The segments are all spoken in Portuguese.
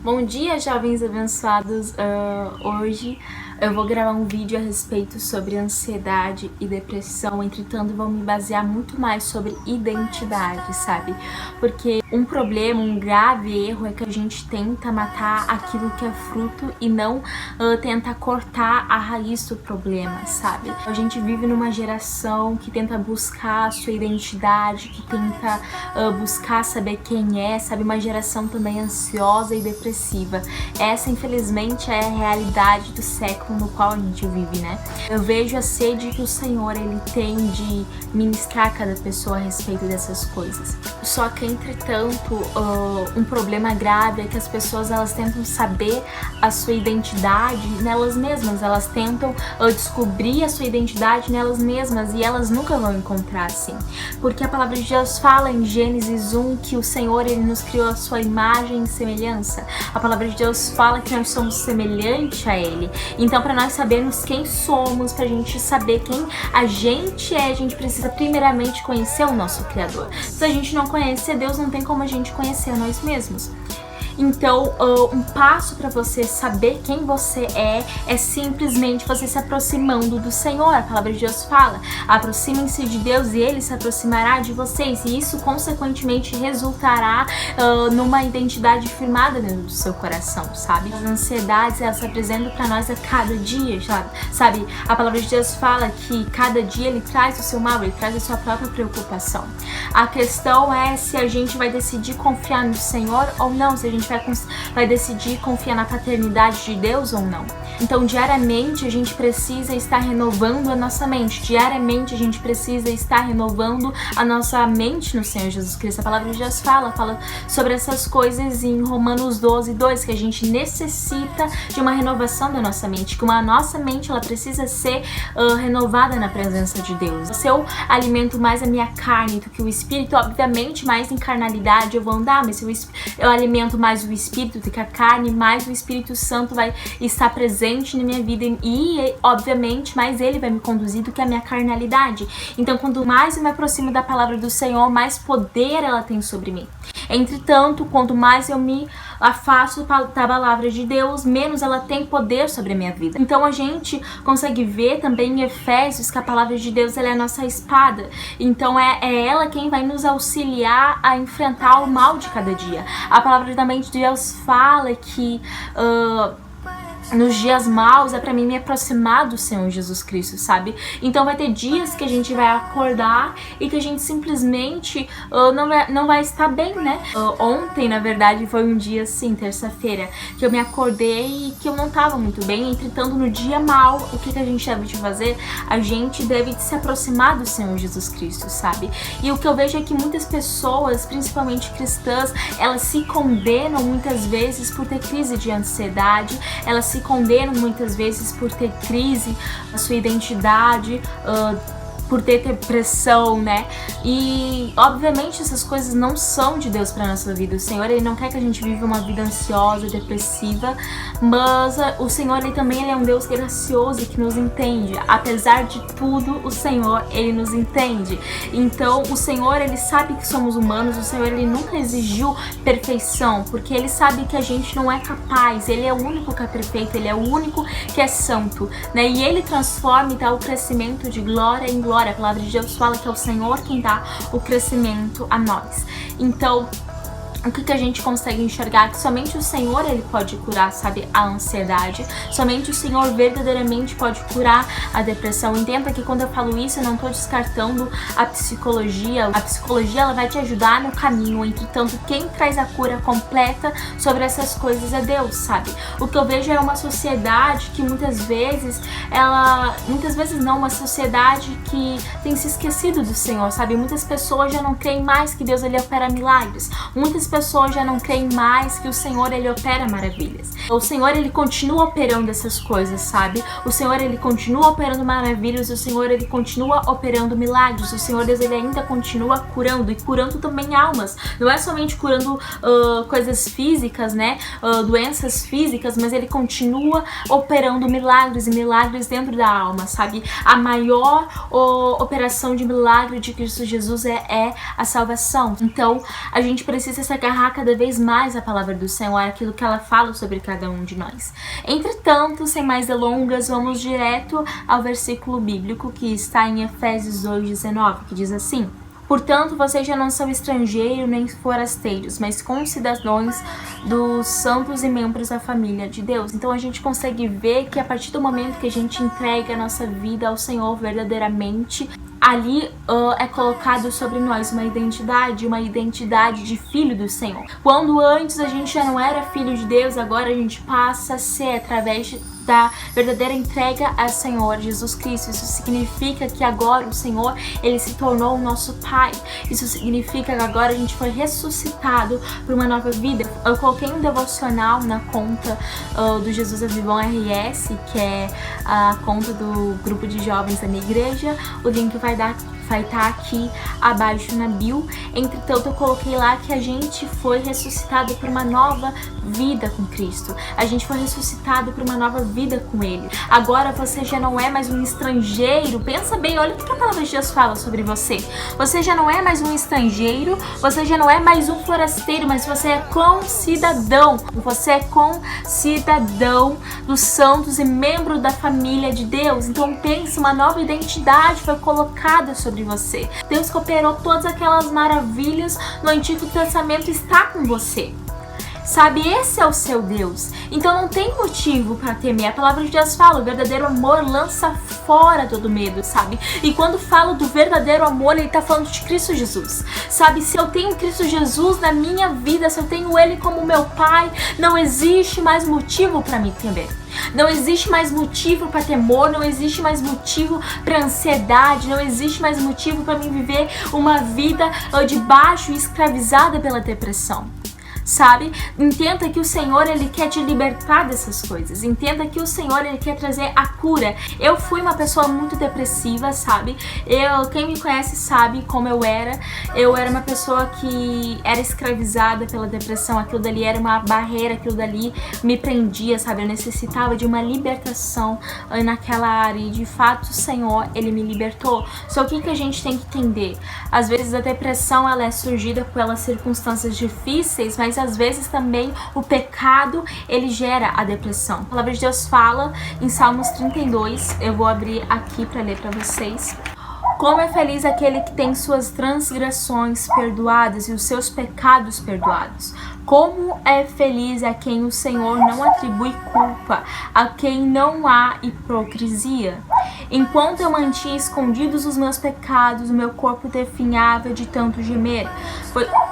Bom dia, jovens abençoados. Hoje eu vou gravar um vídeo a respeito sobre ansiedade e depressão. Entretanto, vou me basear muito mais sobre identidade, sabe? Porque um problema, um grave erro é que a gente tenta matar aquilo que é fruto e não tenta cortar a raiz do problema, sabe? A gente vive numa geração que tenta buscar a sua identidade, que tenta buscar saber quem é, sabe? Uma geração também ansiosa e depressiva. Essa, infelizmente, é a realidade do século no qual a gente vive, né? Eu vejo a sede que o Senhor, Ele tem de ministrar cada pessoa a respeito dessas coisas. Só que, entretanto, um problema grave é que as pessoas, elas tentam saber a sua identidade nelas mesmas. Elas tentam descobrir a sua identidade nelas mesmas e elas nunca vão encontrar assim. Porque a palavra de Deus fala em Gênesis 1 que o Senhor, Ele nos criou a sua imagem e semelhança. A palavra de Deus fala que nós somos semelhantes a Ele. Então, para nós sabermos quem somos, pra gente saber quem a gente é, a gente precisa primeiramente conhecer o nosso Criador. Se a gente não conhecer Deus, não tem como a gente conhecer nós mesmos. Então, um passo para você saber quem você é simplesmente você se aproximando do Senhor. A palavra de Deus fala: aproximem-se de Deus e Ele se aproximará de vocês. E isso, consequentemente, resultará numa identidade firmada dentro do seu coração, sabe? As ansiedades, elas se apresentam para nós a cada dia, sabe? A palavra de Deus fala que cada dia Ele traz o seu mal, Ele traz a sua própria preocupação. A questão é se a gente vai decidir confiar no Senhor ou não, se a gente vai decidir confiar na paternidade de Deus ou não. Então, diariamente, a gente precisa estar renovando a nossa mente. Diariamente, a gente precisa estar renovando a nossa mente no Senhor Jesus Cristo. A palavra de Deus fala sobre essas coisas em Romanos 12:2, que a gente necessita de uma renovação da nossa mente, que a nossa mente, ela precisa ser renovada na presença de Deus. Se eu alimento mais a minha carne do que o Espírito, obviamente, mais em carnalidade eu vou andar, mas se eu alimento mais o Espírito do que a carne, mais o Espírito Santo vai estar presente na minha vida e, obviamente, mais Ele vai me conduzir do que a minha carnalidade. Então, quanto mais eu me aproximo da palavra do Senhor, mais poder ela tem sobre mim. Entretanto, quanto mais eu me afasto da palavra de Deus, menos ela tem poder sobre a minha vida. Então, a gente consegue ver também em Efésios que a palavra de Deus, ela é a nossa espada. Então, é ela quem vai nos auxiliar a enfrentar o mal de cada dia. A palavra também de Deus fala que nos dias maus é pra mim me aproximar do Senhor Jesus Cristo, sabe? Então vai ter dias que a gente vai acordar e que a gente simplesmente não vai estar bem, né? Ontem, na verdade, foi um dia assim, terça-feira, que eu me acordei e que eu não tava muito bem. Entretanto, no dia mau, o que a gente deve de fazer? A gente deve se aproximar do Senhor Jesus Cristo, sabe? E o que eu vejo é que muitas pessoas, principalmente cristãs, elas se condenam muitas vezes por ter crise de ansiedade, elas se condenam muitas vezes por ter crise na sua identidade, por ter depressão, né? E, obviamente, essas coisas não são de Deus para nossa vida. O Senhor, Ele não quer que a gente viva uma vida ansiosa, depressiva, mas o Senhor, Ele também é um Deus gracioso e que nos entende. Apesar de tudo, o Senhor, Ele nos entende. Então, o Senhor, Ele sabe que somos humanos, o Senhor, Ele nunca exigiu perfeição, porque Ele sabe que a gente não é capaz. Ele é o único que é perfeito, Ele é o único que é santo, né? E Ele transforma e dá o crescimento de glória em glória. A palavra de Deus fala que é o Senhor quem dá o crescimento a nós. Então, o que a gente consegue enxergar? Que somente o Senhor, Ele pode curar, sabe, a ansiedade. Somente o Senhor verdadeiramente pode curar a depressão. Entenda que quando eu falo isso, eu não estou descartando a psicologia. A psicologia, ela vai te ajudar no caminho. Entretanto, quem traz a cura completa sobre essas coisas é Deus, sabe? O que eu vejo é uma sociedade que muitas vezes não, uma sociedade que tem se esquecido do Senhor, sabe? Muitas pessoas já não creem mais que Deus, Ele opera milagres. Muitas pessoas já não creem mais que o Senhor, Ele opera maravilhas. O Senhor, Ele continua operando essas coisas, sabe? O Senhor, Ele continua operando maravilhas. O Senhor, Ele continua operando milagres. O Senhor, Deus, Ele ainda continua curando e curando também almas. Não é somente curando coisas físicas, né? Doenças físicas, mas Ele continua operando milagres e milagres dentro da alma, sabe? A maior operação de milagre de Cristo Jesus é a salvação. Então, a gente precisa se agarrar cada vez mais a palavra do Senhor, aquilo que ela fala sobre cada um de nós. Entretanto, sem mais delongas, vamos direto ao versículo bíblico que está em Efésios 2:19, que diz assim: portanto, vocês já não são estrangeiros nem forasteiros, mas concidadãos dos santos e membros da família de Deus. Então a gente consegue ver que a partir do momento que a gente entrega a nossa vida ao Senhor verdadeiramente, ali é colocado sobre nós uma identidade de filho do Senhor. Quando antes a gente já não era filho de Deus, agora a gente passa a ser através da verdadeira entrega ao Senhor Jesus Cristo. Isso significa que agora o Senhor, ele se tornou o nosso Pai. Isso significa que agora a gente foi ressuscitado para uma nova vida. Eu coloquei um devocional na conta do Jesus Avivão RS, que é a conta do grupo de jovens da minha igreja. O link vai estar aqui abaixo na bio. Entretanto, eu coloquei lá que a gente foi ressuscitado para uma nova vida com Cristo. A gente foi ressuscitado para uma nova vida com Ele. Agora você já não é mais um estrangeiro. Pensa bem, olha o que a palavra de Deus fala sobre você. Você já não é mais um estrangeiro, você já não é mais um forasteiro, mas você é concidadão. Você é concidadão dos santos e membro da família de Deus. Então pensa, uma nova identidade foi colocada sobre você. Deus que operou todas aquelas maravilhas no Antigo Testamento está com você. Sabe, esse é o seu Deus. Então não tem motivo para temer. A palavra de Deus fala, o verdadeiro amor lança fora todo medo, sabe? E quando falo do verdadeiro amor, ele tá falando de Cristo Jesus. Sabe, se eu tenho Cristo Jesus na minha vida, se eu tenho Ele como meu Pai, não existe mais motivo para me temer. Não existe mais motivo para temor, não existe mais motivo para ansiedade, não existe mais motivo para mim viver uma vida debaixo e escravizada pela depressão. Sabe? Entenda que o Senhor, ele quer te libertar dessas coisas. Entenda que o Senhor, ele quer trazer a cura. Eu fui uma pessoa muito depressiva, sabe? Quem me conhece sabe como eu era. Eu era uma pessoa que era escravizada pela depressão. Aquilo dali era uma barreira, aquilo dali me prendia, sabe? Eu necessitava de uma libertação naquela área. E de fato o Senhor, ele me libertou. Só que o que a gente tem que entender? Às vezes a depressão, ela é surgida pelas circunstâncias difíceis, mas às vezes também o pecado, ele gera a depressão. A palavra de Deus fala em Salmos 32, eu vou abrir aqui para ler para vocês. Como é feliz aquele que tem suas transgressões perdoadas e os seus pecados perdoados. Como é feliz a quem o Senhor não atribui culpa, a quem não há hipocrisia. Enquanto eu mantinha escondidos os meus pecados, o meu corpo definhava de tanto gemer,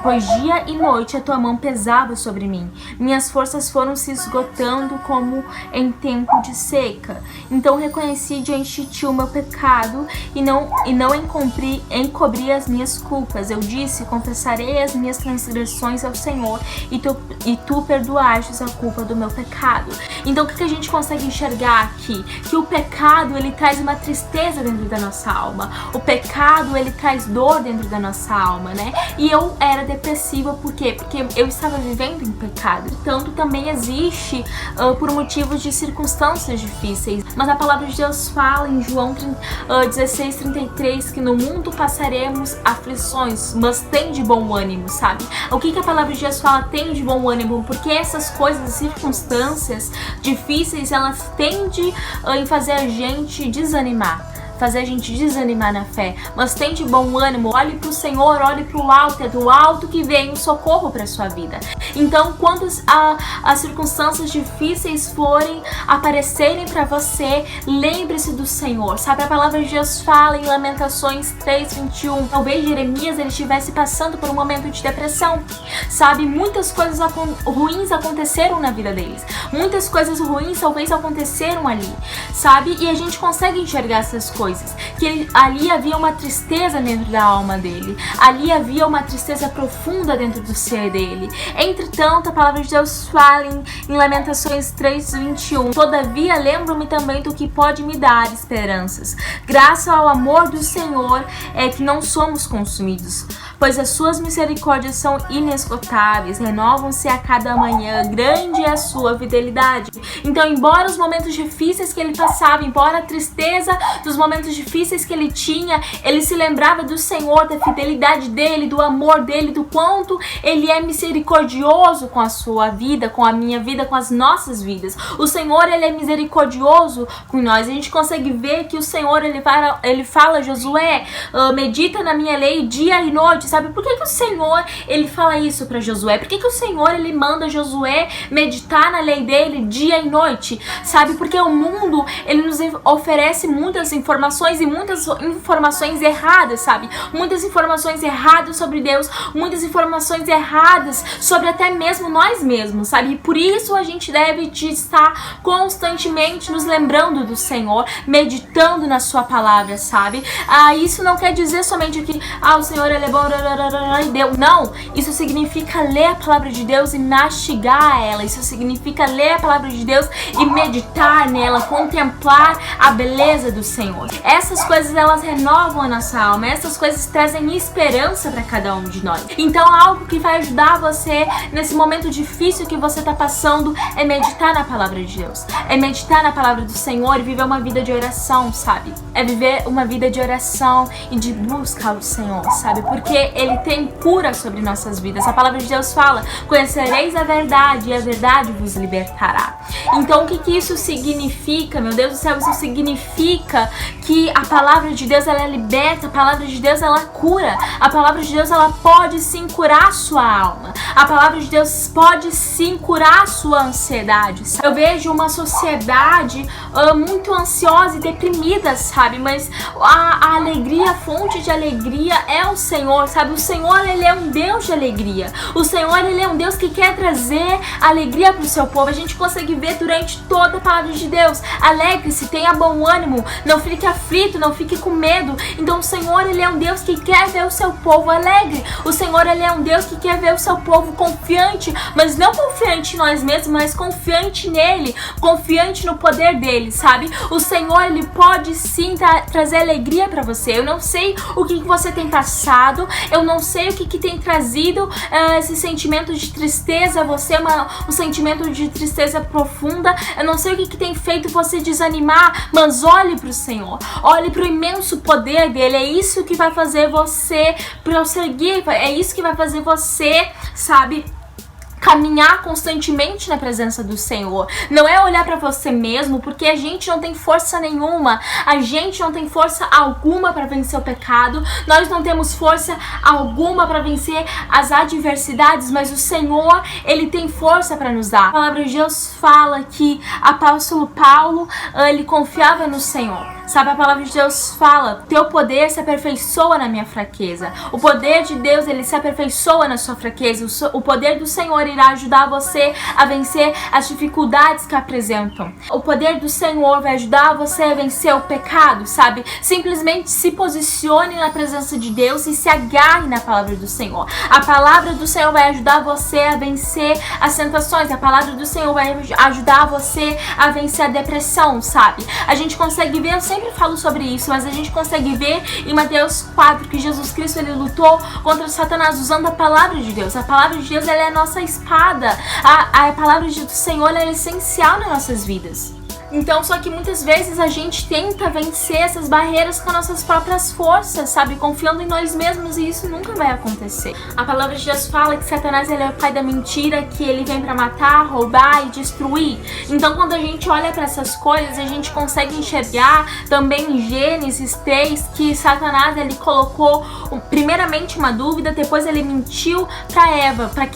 pois dia e noite a tua mão pesava sobre mim. Minhas forças foram se esgotando como em tempo de seca. Então reconheci diante de ti o meu pecado e não encobri as minhas culpas. Eu disse, confessarei as minhas transgressões ao Senhor e tu perdoastes a culpa do meu pecado. Então o que a gente consegue enxergar aqui? Que o pecado, ele traz uma tristeza dentro da nossa alma. O pecado, ele traz dor dentro da nossa alma, né? E eu era depressiva, por quê? Porque eu estava vivendo em pecado. Tanto também existe por motivos de circunstâncias difíceis. Mas a palavra de Deus fala em João 16:33 que no mundo passaremos aflições, mas tem de bom ânimo, sabe? O que a palavra de Deus fala tem de bom ânimo? Porque essas coisas, circunstâncias difíceis, elas tendem a fazer a gente desanimar. Fazer a gente desanimar na fé, mas tem de bom ânimo, olhe para o Senhor, olhe para o alto, é do alto que vem o socorro para a sua vida. Então, quando as circunstâncias difíceis forem aparecerem para você, lembre-se do Senhor, sabe? A palavra de Deus fala em Lamentações 3:21, talvez Jeremias ele estivesse passando por um momento de depressão, sabe? Muitas coisas ruins aconteceram na vida deles, muitas coisas ruins talvez aconteceram ali, sabe? E a gente consegue enxergar essas coisas. Que ali havia uma tristeza dentro da alma dele, ali havia uma tristeza profunda dentro do ser dele. Entretanto, a palavra de Deus fala em Lamentações 3:21, todavia lembro-me também do que pode me dar esperanças. Graças ao amor do Senhor é que não somos consumidos, pois as suas misericórdias são inesgotáveis, renovam-se a cada manhã, grande é a sua fidelidade. Então, embora os momentos difíceis que ele passava, embora a tristeza dos momentos difíceis que ele tinha, ele se lembrava do Senhor, da fidelidade dele, do amor dele, do quanto ele é misericordioso com a sua vida, com a minha vida, com as nossas vidas. O Senhor, ele é misericordioso com nós. A gente consegue ver que o Senhor, ele fala, Josué, medita na minha lei dia e noite, sabe? Por que o Senhor, ele fala isso para Josué? Por que o Senhor, ele manda Josué meditar na lei dele dia e noite, sabe? Porque o mundo, ele nos oferece muitas informações e muitas informações erradas, sabe? Muitas informações erradas sobre Deus, muitas informações erradas sobre até mesmo nós mesmos, sabe? E por isso a gente deve estar constantemente nos lembrando do Senhor, meditando na sua palavra, sabe? Isso não quer dizer somente que o Senhor, ele é bom e deu. Não, isso significa ler a palavra de Deus e mastigar ela. Isso significa ler a palavra de Deus e meditar nela, contemplar a beleza do Senhor. Essas coisas, elas renovam a nossa alma. Essas coisas trazem esperança para cada um de nós. Então, algo que vai ajudar você nesse momento difícil que você está passando é meditar na palavra de Deus. É meditar na palavra do Senhor e viver uma vida de oração, sabe? É viver uma vida de oração e de busca ao Senhor, sabe? Porque Ele tem cura sobre nossas vidas. A palavra de Deus fala: conhecereis a verdade e a verdade vos libertará. Então, o que isso significa, meu Deus do céu? Isso significa que a palavra de Deus, ela liberta, a palavra de Deus, ela cura. A palavra de Deus, ela pode sim curar a sua alma. A palavra de Deus pode sim curar a sua ansiedade. Eu vejo uma sociedade muito ansiosa e deprimida, sabe? Mas a alegria, a fonte de alegria é o Senhor, sabe? O Senhor, ele é um Deus de alegria. O Senhor, ele é um Deus que quer trazer alegria para o seu povo. A gente consegue ver durante toda a palavra de Deus. Alegre-se, tenha bom ânimo, não fique aflito, não fique com medo. Então o Senhor, ele é um Deus que quer ver o seu povo alegre. O Senhor, ele é um Deus que quer ver o seu povo confiante, mas não confiante em nós mesmos, mas confiante nele, confiante no poder dele, sabe? O Senhor, ele pode sim trazer alegria para você. Eu não sei o que você tem passado, eu não sei o que tem trazido esse sentimento de tristeza a você, um sentimento de tristeza profunda. Eu não sei o que tem feito você desanimar, mas olhe para o Senhor, olhe para o imenso poder dele. É isso que vai fazer você prosseguir, é isso que vai fazer você, sabe, caminhar constantemente na presença do Senhor. Não é olhar para você mesmo, porque a gente não tem força nenhuma. A gente não tem força alguma para vencer o pecado. Nós não temos força alguma para vencer as adversidades, mas o Senhor, ele tem força para nos dar. A palavra de Deus fala que o apóstolo Paulo, ele confiava no Senhor. Sabe, a palavra de Deus fala: teu poder se aperfeiçoa na minha fraqueza. O poder de Deus, ele se aperfeiçoa na sua fraqueza. O poder do Senhor irá ajudar você a vencer as dificuldades que apresentam. O poder do Senhor vai ajudar você a vencer o pecado, sabe? Simplesmente se posicione na presença de Deus e se agarre na palavra do Senhor. A palavra do Senhor vai ajudar você a vencer as tentações. A palavra do Senhor vai ajudar você a vencer a depressão, sabe? A gente consegue ver, eu sempre falo sobre isso, mas a gente consegue ver em Mateus 4 que Jesus Cristo, ele lutou contra Satanás usando a palavra de Deus. A palavra de Deus, ela é a nossa espada. A palavra do Senhor, ela é essencial nas nossas vidas. Então, só que muitas vezes a gente tenta vencer essas barreiras com nossas próprias forças, sabe? Confiando em nós mesmos, e isso nunca vai acontecer. A palavra de Deus fala que Satanás, ele é o pai da mentira, que ele vem pra matar, roubar e destruir. Então, quando a gente olha para essas coisas, a gente consegue enxergar também em Gênesis 3 que Satanás, ele colocou primeiramente uma dúvida, depois ele mentiu pra Eva, para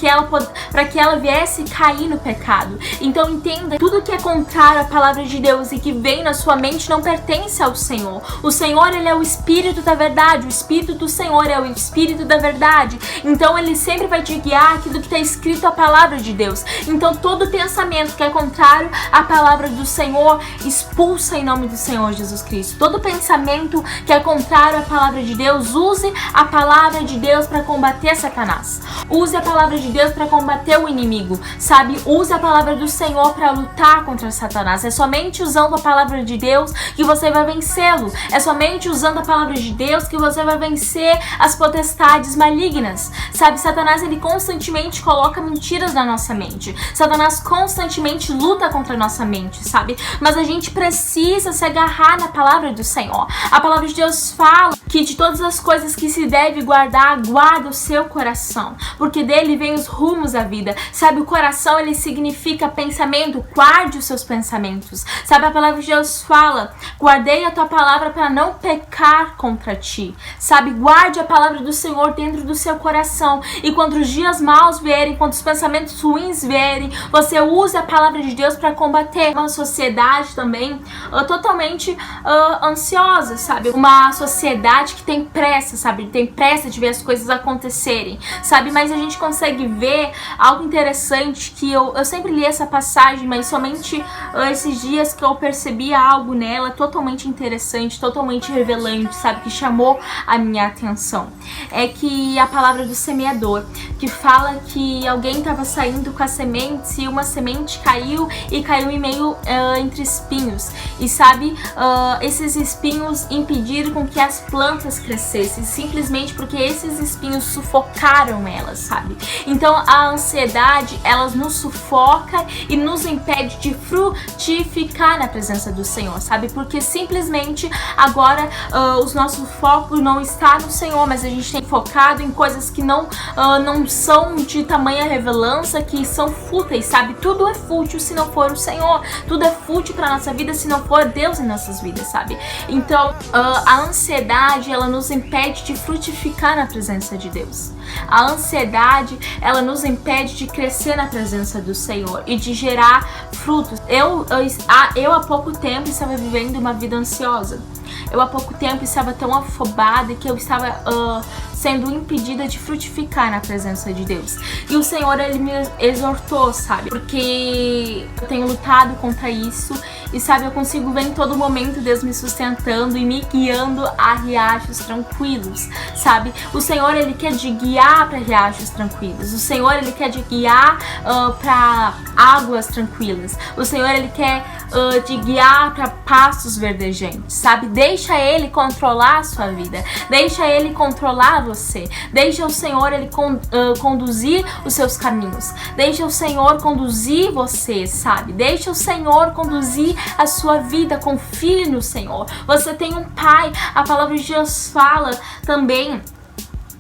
que ela viesse cair no pecado. Então, entenda, tudo que é contrário à palavra de Deus e que vem na sua mente não pertence ao Senhor. O Senhor, ele é o Espírito da verdade. O Espírito do Senhor é o Espírito da verdade. Então ele sempre vai te guiar aquilo que está escrito a palavra de Deus. Então todo pensamento que é contrário à palavra do Senhor, expulsa em nome do Senhor Jesus Cristo. Todo pensamento que é contrário à palavra de Deus, use a palavra de Deus para combater Satanás. Use a palavra de Deus para combater o inimigo, sabe? Use a palavra do Senhor para lutar contra Satanás. É somente somente usando a palavra de Deus que você vai vencê-lo. É somente usando a palavra de Deus que você vai vencer as potestades malignas. Sabe, Satanás, ele constantemente coloca mentiras na nossa mente. Satanás constantemente luta contra a nossa mente, sabe? Mas a gente precisa se agarrar na palavra do Senhor. A palavra de Deus fala que de todas as coisas que se deve guardar, guarda o seu coração, porque dele vem os rumos da vida. Sabe, o coração, ele significa pensamento. Guarde os seus pensamentos. Sabe, a palavra de Deus fala: guardei a tua palavra para não pecar contra ti. Sabe, guarde a palavra do Senhor dentro do seu coração. E quando os dias maus vierem, quando os pensamentos ruins vierem, você use a palavra de Deus para combater. Uma sociedade também totalmente ansiosa, sabe? Uma sociedade que tem pressa, sabe? Tem pressa de ver as coisas acontecerem, sabe? Mas a gente consegue ver algo interessante que eu sempre li essa passagem, mas somente esses dias que eu percebi algo nela totalmente interessante, totalmente revelante, sabe? Que chamou a minha atenção. É que a palavra do semeador, que fala que alguém estava saindo com as sementes e uma semente caiu em meio entre espinhos. E sabe, esses espinhos impediram com que as plantas crescessem, simplesmente porque esses espinhos sufocaram elas, sabe? Então a ansiedade, ela nos sufoca e nos impede de frutificar na presença do Senhor, sabe? Porque simplesmente agora os nossos focos não está no Senhor, mas a gente tem focado em coisas que não são de tamanha relevância, que são fúteis, sabe? Tudo é fútil se não for o Senhor. Tudo é fútil para nossa vida se não for Deus em nossas vidas, sabe? Então a ansiedade, ela nos impede de frutificar na presença de Deus. A ansiedade, ela nos impede de crescer na presença do Senhor e de gerar frutos. Eu há pouco tempo estava vivendo uma vida ansiosa. Eu há pouco tempo estava tão afobada que eu estava sendo impedida de frutificar na presença de Deus. E o Senhor, ele me exortou, sabe? Porque eu tenho lutado contra isso e, sabe, eu consigo ver em todo momento Deus me sustentando e me guiando a riachos tranquilos, sabe? O Senhor, ele quer te guiar para riachos tranquilos. O Senhor, ele quer te guiar para águas tranquilas. O Senhor, ele quer te guiar para pastos verdejantes, sabe? Deixa ele controlar a sua vida. Deixa ele controlar você. Deixa o Senhor, ele conduzir os seus caminhos. Deixa o Senhor conduzir você, sabe? Deixa o Senhor conduzir a sua vida. Confie no Senhor. Você tem um pai. A palavra de Deus fala também.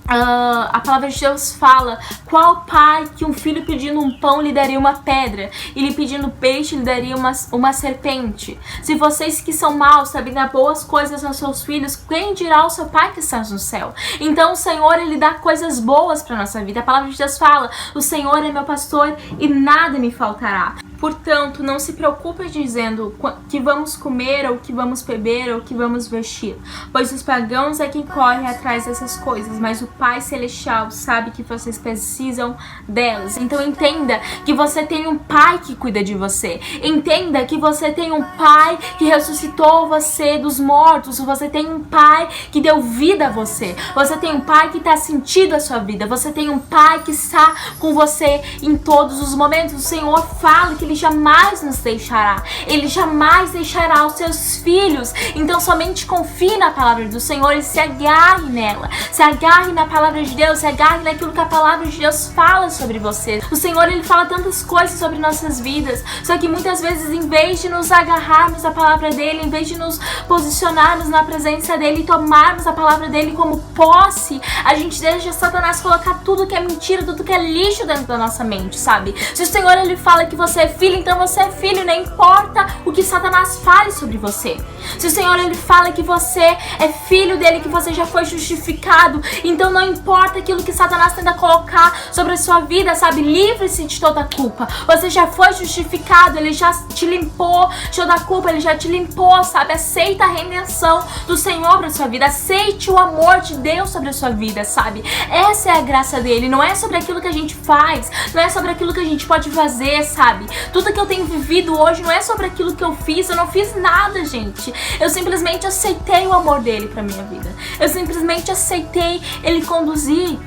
A palavra de Deus fala: qual pai que um filho pedindo um pão lhe daria uma pedra, e lhe pedindo peixe lhe daria uma serpente? Se vocês que são maus sabem dar boas coisas aos seus filhos, quem dirá o seu pai que está no céu? Então o Senhor, ele dá coisas boas para nossa vida. A palavra de Deus fala: o Senhor é meu pastor e nada me faltará. Portanto, não se preocupe dizendo que vamos comer, ou que vamos beber, ou que vamos vestir, pois os pagãos é quem corre atrás dessas coisas, mas o Pai Celestial sabe que vocês precisam delas. Então entenda que você tem um Pai que cuida de você. Entenda que você tem um Pai que ressuscitou você dos mortos. Você tem um Pai que deu vida a você. Você tem um Pai que está sentindo a sua vida. Você tem um Pai que está com você em todos os momentos. O Senhor fala que Ele jamais nos deixará. Ele jamais deixará os seus filhos. Então somente confie na palavra do Senhor e se agarre nela. Se agarre na palavra de Deus. Se agarre naquilo que a palavra de Deus fala sobre você. O Senhor, ele fala tantas coisas sobre nossas vidas. Só que muitas vezes, em vez de nos agarrarmos à palavra dele, em vez de nos posicionarmos na presença dele e tomarmos a palavra dele como posse, a gente deixa Satanás colocar tudo que é mentira, tudo que é lixo dentro da nossa mente, sabe? Se o Senhor, ele fala que você é filho, então você é filho, não importa o que Satanás fale sobre você. Se o Senhor, ele fala que você é filho dele, que você já foi justificado, então não importa aquilo que Satanás tenta colocar sobre a sua vida, sabe? Livre-se de toda culpa. Você já foi justificado, ele já te limpou de toda culpa, ele já te limpou, sabe? Aceita a redenção do Senhor para sua vida. Aceite o amor de Deus sobre a sua vida, sabe? Essa é a graça dele. Não é sobre aquilo que a gente faz, não é sobre aquilo que a gente pode fazer, sabe? Tudo que eu tenho vivido hoje não é sobre aquilo que eu fiz. Eu não fiz nada, gente. Eu simplesmente aceitei o amor dele pra minha vida. Eu simplesmente aceitei ele conduzir.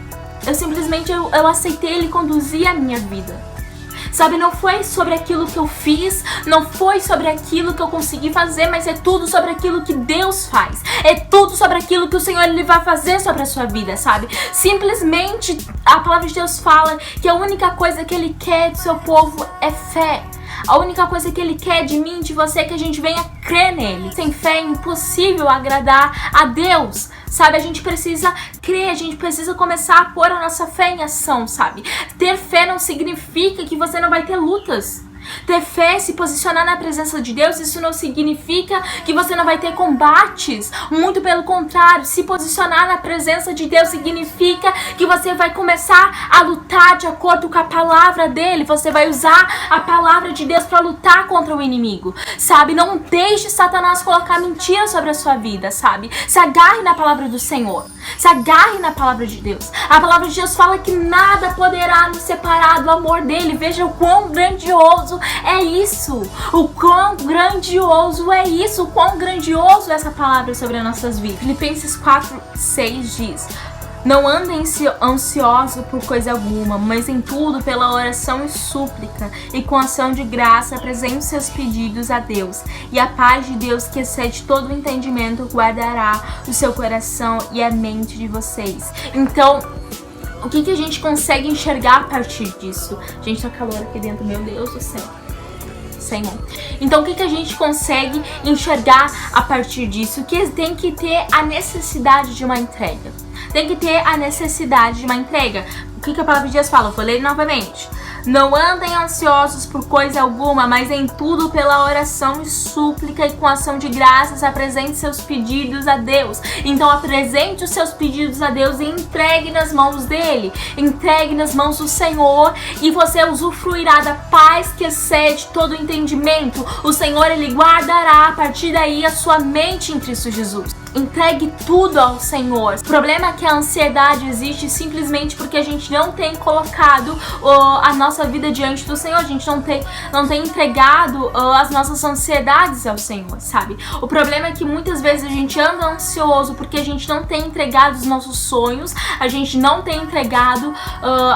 Eu aceitei ele conduzir a minha vida. sabe? Não foi sobre aquilo que eu fiz, não foi sobre aquilo que eu consegui fazer, mas é tudo sobre aquilo que Deus faz. É tudo sobre aquilo que o Senhor ele vai fazer sobre a sua vida, sabe? Simplesmente a palavra de Deus fala que a única coisa que Ele quer do seu povo é fé. A única coisa que Ele quer de mim, de você, é que a gente venha crer nele. Sem fé é impossível agradar a Deus, sabe? A gente precisa crer, a gente precisa começar a pôr a nossa fé em ação, sabe? Ter fé não significa que você não vai ter lutas. Ter fé, se posicionar na presença de Deus, isso não significa que você não vai ter combates. Muito pelo contrário, se posicionar na presença de Deus significa que você vai começar a lutar de acordo com a palavra dele. Você vai usar a palavra de Deus para lutar contra o inimigo, sabe? Não deixe Satanás colocar mentira sobre a sua vida, sabe? Se agarre na palavra do Senhor. Se agarre na palavra de Deus. A palavra de Deus fala que nada poderá nos separar do amor dele. Veja o quão grandioso é isso. O quão grandioso é isso. O quão grandioso é essa palavra sobre as nossas vidas. Filipenses 4:6 diz: não andem ansiosos por coisa alguma, mas em tudo, pela oração e súplica, e com ação de graça, apresentem seus pedidos a Deus. E a paz de Deus, que excede todo o entendimento, guardará o seu coração e a mente de vocês. Então, o que a gente consegue enxergar a partir disso? Gente, tá calor aqui dentro, meu Deus do céu. Senhor. Então, o que a gente consegue enxergar a partir disso? Que tem que ter a necessidade de uma entrega. Tem que ter a necessidade de uma entrega. O que a palavra de Deus fala? Eu vou ler novamente. Não andem ansiosos por coisa alguma, mas em tudo pela oração e súplica e com ação de graças apresente seus pedidos a Deus. Então apresente os seus pedidos a Deus e entregue nas mãos dele. Entregue nas mãos do Senhor e você usufruirá da paz que excede todo o entendimento. O Senhor, ele guardará a partir daí a sua mente em Cristo Jesus. Entregue tudo ao Senhor. O problema é que a ansiedade existe simplesmente porque a gente não tem colocado a nossa vida diante do Senhor. A gente não tem entregado as nossas ansiedades ao Senhor, sabe? O problema é que muitas vezes a gente anda ansioso porque a gente não tem entregado os nossos sonhos, a gente não tem entregado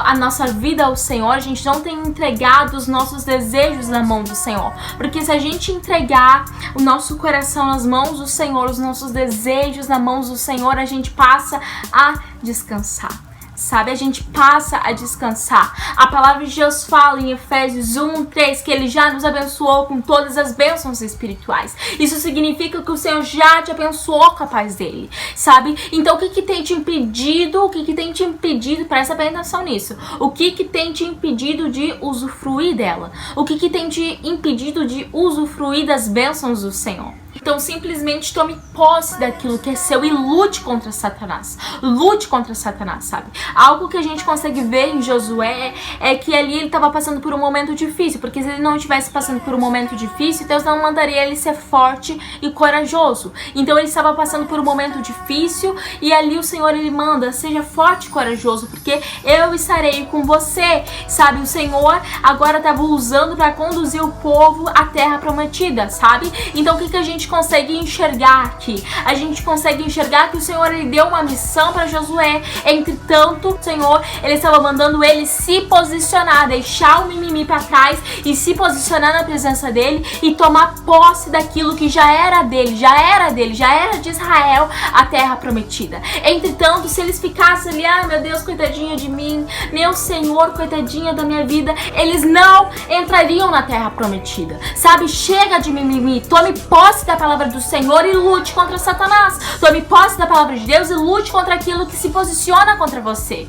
a nossa vida ao Senhor, a gente não tem entregado os nossos desejos na mão do Senhor. Porque se a gente entregar o nosso coração nas mãos do Senhor, os nossos desejos na mãos do Senhor, a gente passa a descansar. Sabe, a gente passa a descansar. A palavra de Deus fala em Efésios 1:3 que Ele já nos abençoou com todas as bênçãos espirituais. Isso significa que o Senhor já te abençoou com a paz dele, sabe? Então o que tem te impedido? O que tem te impedido? Presta bem atenção nisso. O que tem te impedido de usufruir dela? O que tem te impedido de usufruir das bênçãos do Senhor? Então simplesmente tome posse daquilo que é seu e lute contra Satanás. Lute contra Satanás, sabe? Algo que a gente consegue ver em Josué é que ali ele estava passando por um momento difícil. Porque se ele não estivesse passando por um momento difícil, Deus não mandaria ele ser forte e corajoso. Então ele estava passando por um momento difícil e ali o Senhor, ele manda: seja forte e corajoso, porque eu estarei com você, sabe? O Senhor agora estava usando para conduzir o povo à terra prometida, sabe? Então o que a gente consegue enxergar aqui? A gente consegue enxergar que o Senhor, ele deu uma missão para Josué. Entretanto, o Senhor, ele estava mandando ele se posicionar, deixar o mimimi para trás e se posicionar na presença dele e tomar posse daquilo que já era dele, já era de Israel, a terra prometida. Entretanto, se eles ficassem ali: ah, meu Deus, coitadinha de mim, meu Senhor, coitadinha da minha vida, eles não entrariam na terra prometida, sabe? Chega de mimimi, tome posse da palavra do Senhor e lute contra Satanás. Tome posse da palavra de Deus e lute contra aquilo que se posiciona contra você.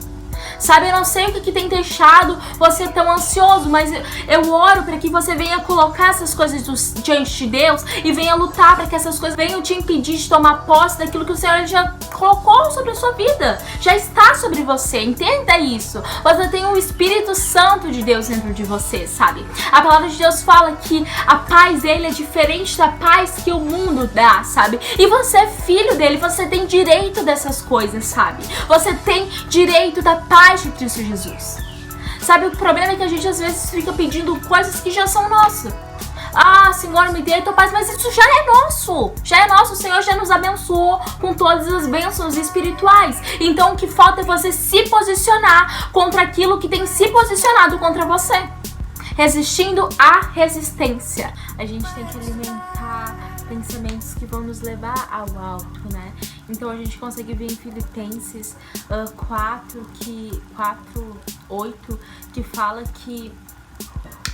Sabe, eu não sei o que tem deixado você tão ansioso, mas eu oro para que você venha colocar essas coisas diante de Deus e venha lutar para que essas coisas venham te impedir de tomar posse daquilo que o Senhor já colocou sobre a sua vida. Já está sobre você, entenda isso. Você tem o Espírito Santo de Deus dentro de você, sabe? A palavra de Deus fala que a paz dele é diferente da paz que o mundo dá, sabe? E você é filho dele, você tem direito dessas coisas, sabe? Você tem direito da paz de Cristo Jesus. Sabe, o problema é que a gente às vezes fica pedindo coisas que já são nossas. Ah, Senhor, me dê a tua paz, mas isso já é nosso. Já é nosso, o Senhor já nos abençoou com todas as bênçãos espirituais. Então o que falta é você se posicionar contra aquilo que tem se posicionado contra você. resistindo à resistência. A gente tem que alimentar pensamentos que vão nos levar ao alto, né? Então a gente consegue ver em Filipenses 4:8, que fala que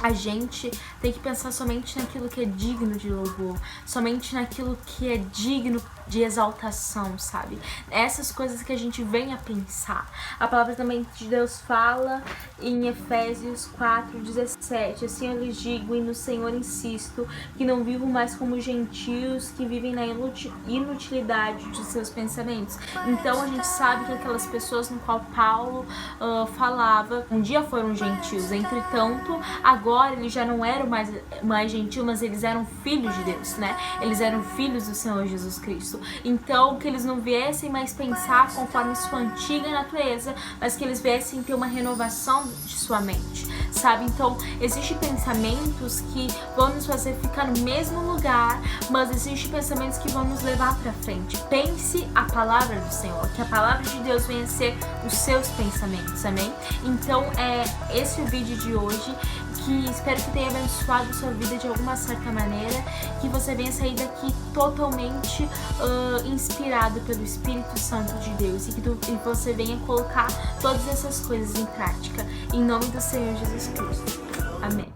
a gente tem que pensar somente naquilo que é digno de louvor, somente naquilo que é digno de exaltação, sabe? Essas coisas que a gente vem a pensar. A palavra também de Deus fala em Efésios 4:17, assim eu lhes digo e no Senhor insisto, que não vivo mais como gentios que vivem na inutilidade de seus pensamentos. Então a gente sabe que aquelas pessoas no qual Paulo falava, um dia foram gentios, entretanto, agora eles já não eram mais gentios, mas eles eram filhos de Deus, né? Eles eram filhos do Senhor Jesus Cristo. Então, que eles não viessem mais pensar conforme sua antiga natureza, mas que eles viessem ter uma renovação de sua mente, sabe? Então, existem pensamentos que vão nos fazer ficar no mesmo lugar, mas existem pensamentos que vão nos levar para frente. Pense a palavra do Senhor, que a palavra de Deus venha a ser os seus pensamentos, amém? Então, esse é o vídeo de hoje, que espero que tenha abençoado a sua vida de alguma certa maneira, que você venha sair daqui totalmente inspirado pelo Espírito Santo de Deus e que você venha colocar todas essas coisas em prática, em nome do Senhor Jesus Cristo. Amém.